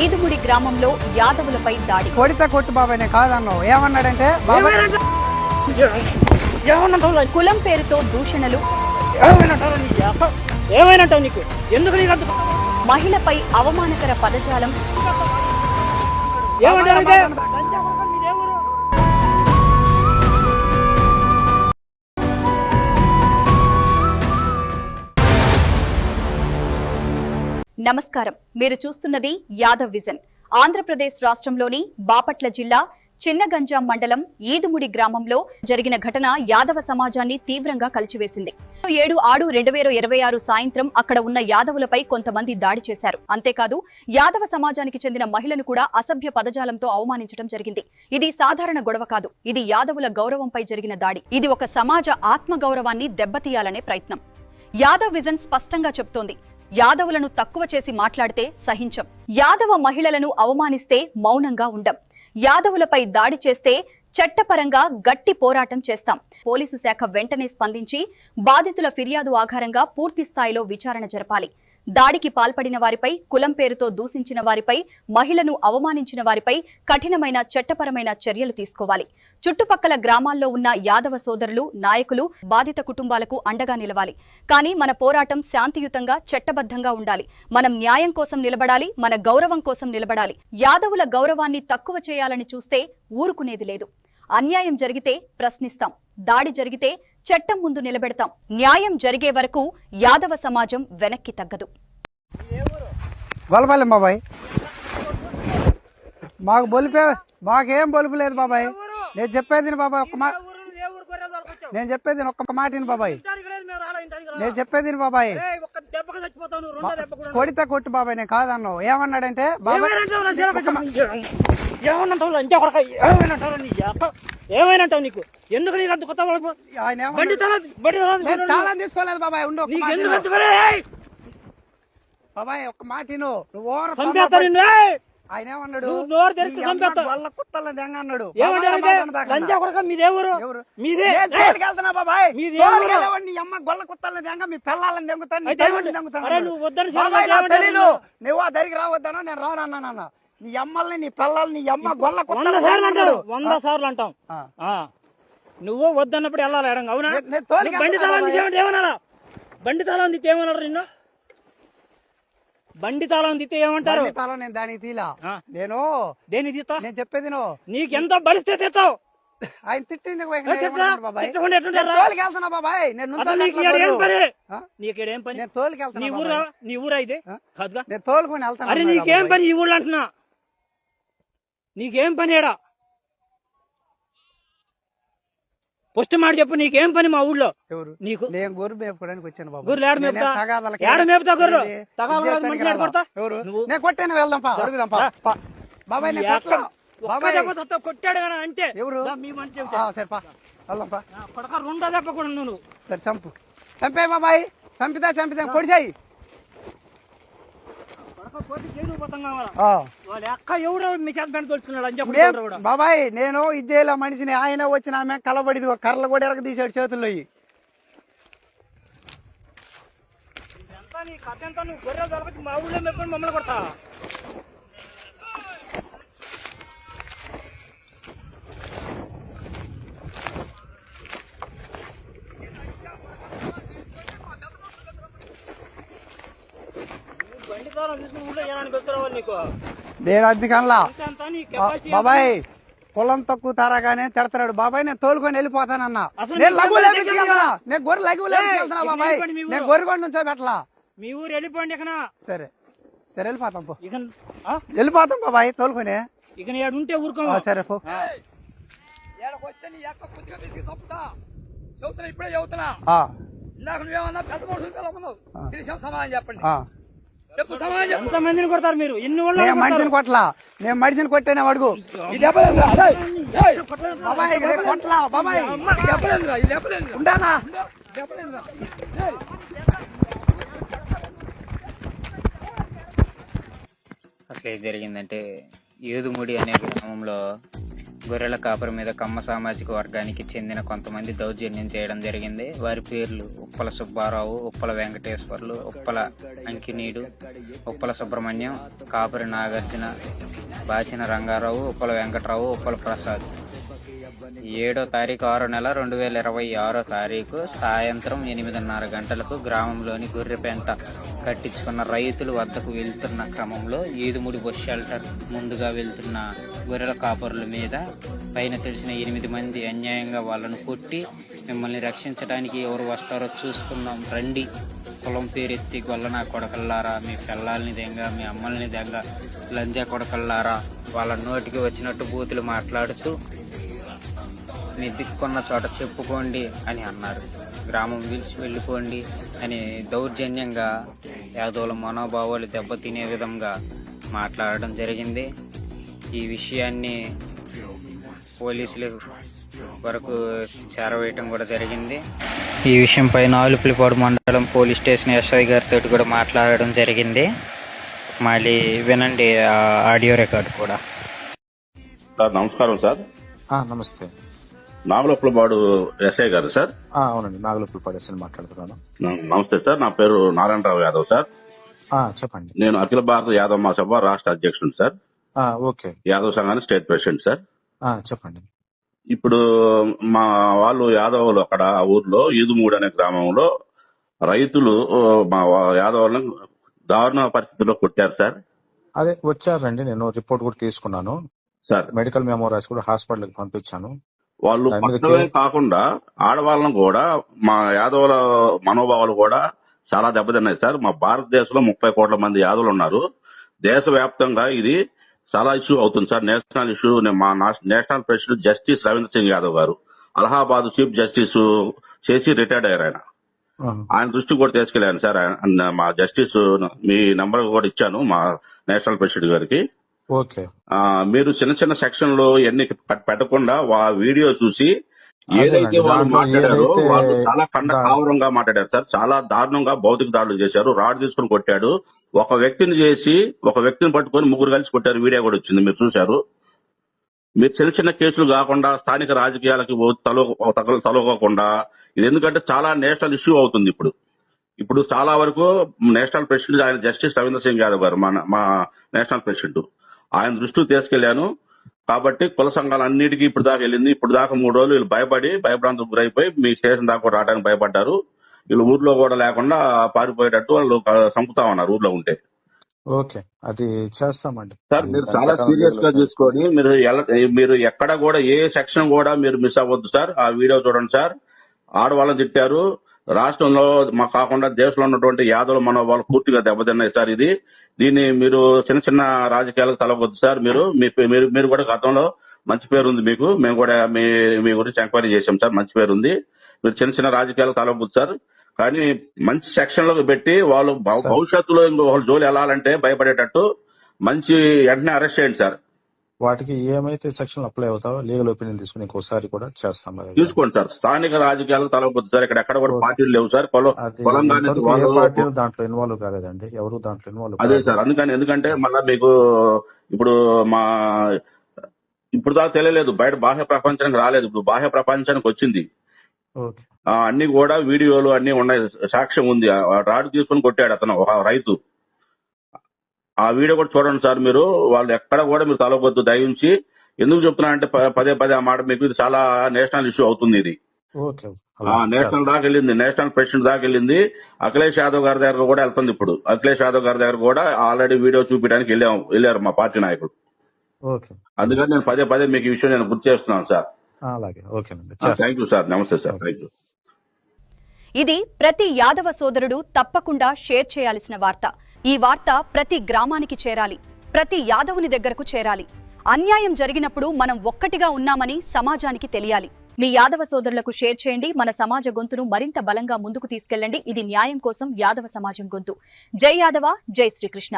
ఈదుముడి గ్రామంలో యాదవులపై దాడి. కొడితే కొట్టు బాబాయ్, నేను కాదన్నావు. ఏమన్నాడంటే కులం పేరుతో దూషణలు, మహిళపై అవమానకర పదజాలం, నమస్కారం. మీరు చూస్తున్నది యాదవ్ విజన్. ఆంధ్రప్రదేశ్ రాష్ట్రంలోని బాపట్ల జిల్లా చిన్నగంజాం మండలం ఈదుముడి గ్రామంలో జరిగిన ఘటన యాదవ సమాజాన్ని తీవ్రంగా కలిచివేసింది. 7/6/2026 సాయంత్రం అక్కడ ఉన్న యాదవులపై కొంతమంది దాడి చేశారు. అంతేకాదు యాదవ సమాజానికి చెందిన మహిళను కూడా అసభ్య పదజాలంతో అవమానించడం జరిగింది. ఇది సాధారణ గొడవ కాదు, ఇది యాదవుల గౌరవంపై జరిగిన దాడి. ఇది ఒక సమాజ ఆత్మగౌరవాన్ని దెబ్బతీయాలనే ప్రయత్నం. యాదవ్ విజన్ స్పష్టంగా చెప్తోంది, యాదవులను తక్కువ చేసి మాట్లాడితే సహించం, యాదవ మహిళలను అవమానిస్తే మౌనంగా ఉండం, యాదవులపై దాడి చేస్తే చట్టపరంగా గట్టి పోరాటం చేస్తాం. పోలీసు శాఖ వెంటనే స్పందించి బాధితుల ఫిర్యాదు ఆధారంగా పూర్తి స్థాయిలో విచారణ జరపాలి. దాడికి పాల్పడిన వారిపై, కులం పేరుతో దూషించిన వారిపై, మహిళను అవమానించిన వారిపై కఠినమైన చట్టపరమైన చర్యలు తీసుకోవాలి. చుట్టుపక్కల గ్రామాల్లో ఉన్న యాదవ సోదరులు, నాయకులు బాధిత కుటుంబాలకు అండగా నిలవాలి. కానీ మన పోరాటం శాంతియుతంగా, చట్టబద్ధంగా ఉండాలి. మనం న్యాయం కోసం నిలబడాలి, మన గౌరవం కోసం నిలబడాలి. యాదవుల గౌరవాన్ని తక్కువ చేయాలని చూస్తే ఊరుకునేది లేదు. అన్యాయం జరిగితే ప్రశ్నిస్తాం, దాడి జరిగితే చట్టం ముందు నిలబెడతాం. న్యాయం జరిగే వరకు యాదవ సమాజం వెనక్కి తగ్గదు. గొల్లపల్లి బాబాయ్, మాకు బొలిపే, మాకేం బొలుపు లేదు బాబాయ్. నేను చెప్పేది బాబాయ్, ఒక్క మాట, నేను చెప్పేది ఒక్క మాటిని బాబాయ్, నేను చెప్పేది బాబాయ్. కొడితే కొట్టు బాబాయ్, నేను కాదన్నావు. ఏమన్నాడంటే బాబాయ్ ఏమైనంటావు? నీకు ఎందుకు నీకు అంత కొత్త తాళం తీసుకోలేదు బాబాయ్. ఉండు బాబాయ్, ఒక్క మాటిను. ఆయన ఏమన్నాడు? వాళ్ళ కుత్తల దెంగ అన్నాడు. మీదేవరు? మీదే వెళ్తున్నా బాబాయ్. నీ అమ్మ గొల్ల కుత్తల దెంగ, మీ పిల్లలని దెంగుతాను. తెలీదు నువ్వు ఆ దరికి రావద్దాను, నేను రానన్నా. నీ అమ్మల్ని, నీ పిల్లల్ని, నీ అమ్మ గొల్ల కుత్తల 100 సార్లు అంటాం. నువ్వు వద్దన్నప్పుడు వెళ్ళాలి ఎడంగా. అవునా? బండి తాళం తీసేమంటే ఏమన్నా? బండి తాళం తీస్తే ఏమన్నారు నిన్ను? బండి తాళం తీస్తే ఏమంటారు? నేను దానికి తీలా. నేను దేని తీస్తా? నేను చెప్పేది నీకెంత బలిస్తే తీస్తావు? ఆయన తిట్టింది బాబాయ్. నీ ఊరా ఇది కాదుగా? నేను తోలుకొని వెళ్తాను. అరే నీకేం పని ఈ ఊళ్ళో అంటున్నా? నీకేం పని ఏడా? ఫస్ట్ మాట చెప్పు, నీకేం పని మా ఊళ్ళో? నీకు నేను గొర్రె మేపుకోవడానికి వచ్చాను బాబు. గొర్రెలు ఏడ మేపుతా? గొర్రెలు నేను కొట్టాను, వెళ్దాం అడుగుదాం బాబాయ్. కొట్టాడు కదా అంటే ఎవరు? సరేపా వెళ్దాం. కొడక రెండో చెప్పకుండా నువ్వు సరే చంపు, చంపే బాబాయ్. చంపితే పొడిచాయి బాబాయ్. నేను ఇజ్జేలా మనిషిని, ఆయన వచ్చిన ఆమె కలబడిది కర్రలు కూడా ఎరగ తీసాడు చేతుల్లో. మా ఊళ్ళో మెప్పుకొని మమ్మల్ని కొడతా. నేను అందుకనలా బాబాయ్, కులం తక్కువ తారాగానే తిడతాడు బాబాయ్. నేను తోలుకొని వెళ్ళిపోతానన్నా. నేను లఘు లేపించగలనా? నేను గొర్రె లఘు లేపించగలుగుతున్నా బాబాయ్. నేను గొర్రెగొండ నుంచో పెట్టలా. మీ ఊరు వెళ్ళిపోండి. సరే వెళ్ళిపోతాం పో. వెళ్ళిపోతాం బాబాయ్ తోలుకొని. ఇక ఉంటే ఊరుకో. సరే పో. ఇప్పుడే చెబుతున్నా, ఇందాక నువ్వేమన్నా పెద్ద మనుషులు తెలిసిన సమాధానం చెప్పండి. ఎంత మందిని కొడతారు మీరు? మనిషిని కొట్టలా, నేను మనిషిని కొట్టానే అడుగు. ఉంటానా? అసలు ఏం జరిగిందంటే, ఏదుముడి అనే గ్రామంలో గొర్రెల కాపరి మీద కమ్మ సామాజిక వర్గానికి చెందిన కొంతమంది దౌర్జన్యం చేయడం జరిగింది. వారి పేర్లు ఉప్పల సుబ్బారావు, ఉప్పల వెంకటేశ్వర్లు, ఉప్పల అంకినీడు, ఉప్పల సుబ్రహ్మణ్యం, కాపరి నాగార్జున, బాచిన రంగారావు, ఉప్పల వెంకటరావు, ఉప్పల ప్రసాద్. 7వ తారీఖు 6వ నెల 2026 సాయంత్రం 8:30 గంటలకు గ్రామంలోని గొర్రెపెంట కట్టించుకున్న రైతుల వద్దకు వెళ్తున్న క్రమంలో ఈదుముడి బస్ షెల్టర్ ముందుగా వెళ్తున్న గొర్రెల కాపరుల మీద పైన తెలిసిన 8 మంది అన్యాయంగా వాళ్ళను కొట్టి, మిమ్మల్ని రక్షించడానికి ఎవరు వస్తారో చూసుకుందాం రండి, కులం పేరెత్తి గొల్లనా కొడకల్లారా, మీ పిల్లల్ని దెంగ, మీ అమ్మల్ని దెంగ, లంజా కొడకల్లారా, వాళ్ళ నోటికి వచ్చినట్టు బూతులు మాట్లాడుతూ మీ దిక్కున్న చోట చెప్పుకోండి అని అన్నారు. గ్రామం విలిచి వెళ్ళిపోండి అని దౌర్జన్యంగా యాదవుల మనోభావాలు దెబ్బతినే విధంగా మాట్లాడడం జరిగింది. ఈ విషయాన్ని పోలీసుల వరకు చేరవేయటం కూడా జరిగింది. ఈ విషయంపై నాలుపులపాడు మండలం పోలీస్ స్టేషన్ ఎస్ఐ గారితో కూడా మాట్లాడడం జరిగింది. మళ్ళీ వినండి ఆ ఆడియో రికార్డు కూడా. సార్ నమస్కారం సార్. నమస్తే. నాగలోపులపాడు ఎస్ఐ గారు సార్? అవునండి, నాగలోపులపాడు ఎస్ఐ మాట్లాడుతున్నాను. నమస్తే సార్, నా పేరు నారాయణరావు యాదవ్ సార్. చెప్పండి. నేను అఖిల భారత యాదవ్ మహాసభ రాష్ట్ర అధ్యక్షుడు సార్. ఓకే. యాదవ్ సంఘానికి స్టేట్ ప్రెసిడెంట్ సార్. చెప్పండి. ఇప్పుడు మా వాళ్ళు యాదవులు అక్కడ ఆ ఊర్లో ఈదుమూడు అనే గ్రామంలో రైతులు మా యాదవులను దారుణ పరిస్థితుల్లో కొట్టారు సార్. అదే వచ్చారండి, నేను రిపోర్ట్ కూడా తీసుకున్నాను సార్. మెడికల్ మెమో రాసి కూడా హాస్పిటల్కి పంపించాను. వాళ్ళు పట్టడమే కాకుండా ఆడవాళ్ళను కూడా, మా యాదవుల మనోభావాలు కూడా చాలా దెబ్బతిన్నాయి సార్. మా భారతదేశంలో 30 కోట్ల మంది యాదవులు ఉన్నారు. దేశవ్యాప్తంగా ఇది చాలా ఇష్యూ అవుతుంది సార్. National issue. మా national president justice Ravindra Singh Yadav గారు అలహాబాద్ చీఫ్ జస్టిస్ చేసి రిటైర్డ్ అయ్యారు. ఆయన దృష్టికి కూడా తీసుకెళ్లాను సార్. మా జస్టిస్ మీ నంబర్ కూడా ఇచ్చాను మా నేషనల్ ప్రెసిడెంట్ గారికి. ఓకే. మీరు చిన్న చిన్న సెక్షన్లు ఎన్ని పెట్టకుండా వీడియో చూసి ఏదైతే వాళ్ళు మాట్లాడారో వాళ్ళు చాలా కావరంగా మాట్లాడారు సార్. చాలా దారుణంగా భౌతిక దాడులు చేశారు. రాడ్ తీసుకుని కొట్టాడు. ఒక వ్యక్తిని పట్టుకొని 3 కలిసి కొట్టారు. వీడియో కూడా వచ్చింది, మీరు చూశారు. మీరు చిన్న చిన్న కేసులు కాకుండా స్థానిక రాజకీయాలకి తలవకుండా ఇది, ఎందుకంటే చాలా నేషనల్ ఇష్యూ అవుతుంది ఇప్పుడు చాలా వరకు. నేషనల్ ప్రెసిడెంట్ ఆయన జస్టిస్ రవీంద్ర సింగ్ యాదవ్ గారు మా నేషనల్ ప్రెసిడెంట్, ఆయన దృష్టికి తీసుకెళ్లాను. కాబట్టి కుల సంఘాలన్నిటికీ ఇప్పుడు దాకా వెళ్ళింది. ఇప్పుడు దాకా 3 రోజులు వీళ్ళు భయభ్రాంతులకు గురైపోయి మీ స్టేషన్ దాకా కూడా రావడానికి భయపడ్డారు. వీళ్ళు ఊర్లో కూడా లేకుండా పారిపోయేటట్టు వాళ్ళు చంపుతా ఉన్నారు ఊర్లో ఉంటే. ఓకే, అది చేస్తామండి సార్. మీరు చాలా సీరియస్ గా తీసుకొని మీరు ఎక్కడ కూడా ఏ సెక్షన్ కూడా మీరు మిస్ అవ్వద్దు సార్. ఆ వీడియో చూడండి సార్. ఆడవాళ్ళని తిట్టారు. రాష్ట్రంలో మా కాకుండా దేశంలో ఉన్నటువంటి యాదవుల మనోభావాలు పూర్తిగా దెబ్బతిన్నాయి సార్. దీన్ని మీరు చిన్న చిన్న రాజకీయాలకు తలవద్దు సార్. మీరు కూడా గతంలో మంచి పేరు ఉంది మీకు. మేము కూడా మీ గురించి ఎంక్వైరీ చేశాం సార్. మంచి పేరు ఉంది. మీరు చిన్న చిన్న రాజకీయాలకు తలవద్దు సార్. కానీ మంచి సెక్షన్లకు పెట్టి వాళ్ళు భవిష్యత్తులో వాళ్ళ జోలి వెళ్ళాలంటే భయపడేటట్టు మంచి వెంటనే అరెస్ట్ చేయండి సార్. వాటికి ఏమైతే సెక్షన్ అప్లై అవుతావో లీగల్ ఒపీనియన్ తీసుకుని ఇంకోసారి కూడా చేస్తాం. తీసుకోండి సార్. స్థానిక రాజకీయాలకు తలవద్దు సార్. ఇక్కడ ఎక్కడ కూడా పార్టీలు లేవు సార్. పార్టీలు దాంట్లో ఇన్వాల్వ్ కాలేదండి, ఎవరు దాంట్లో ఇన్వాల్వ్. అదే సార్, ఎందుకంటే మళ్ళా మీకు ఇప్పుడు దాకా తెలియలేదు, బయట బాహ్య ప్రపంచానికి రాలేదు. ఇప్పుడు బాహ్య ప్రపంచానికి వచ్చింది. అన్ని కూడా వీడియోలు అన్ని ఉన్నాయి, సాక్ష్యం ఉంది. రాడ్ తీసుకుని కొట్టాడు అతను, ఒక రైతు. ఆ వీడియో కూడా చూడండి సార్. మీరు వాళ్ళు ఎక్కడ కూడా మీరు తలవద్దు దయించి. ఎందుకు చెప్తున్నానంటే పదే ఆ మాట మీకు ఇది చాలా నేషనల్ ఇష్యూ అవుతుంది. ఇది నేషనల్ దాకా వెళ్ళింది, నేషనల్ ప్రెసిడెంట్ దాకా వెళ్ళింది. అఖిలేష్ యాదవ్ గారి దగ్గర కూడా వెళ్తుంది. ఇప్పుడు అఖిలేష్ యాదవ్ గారి దగ్గర కూడా ఆల్రెడీ వీడియో చూపించడానికి వెళ్ళారు మా పార్టీ నాయకుడు. అందుకని నేను పదే మీకు ఈ విషయం నేను గుర్తు చేస్తున్నాను సార్. Thank you sir. నమస్తే సార్. Thank you. ఇది ప్రతి యాదవ సోదరుడు తప్పకుండా షేర్ చేయాల్సిన వార్త. ఈ వార్త ప్రతి గ్రామానికి చేరాలి, ప్రతి యాదవుని దగ్గరకు చేరాలి. అన్యాయం జరిగినప్పుడు మనం ఒక్కటిగా ఉన్నామని సమాజానికి తెలియాలి. మీ యాదవ సోదరులకు షేర్ చేయండి. మన సమాజ గొంతును మరింత బలంగా ముందుకు తీసుకెళ్లండి. ఇది న్యాయం కోసం యాదవ సమాజం గొంతు. జై యాదవ, జై శ్రీకృష్ణ.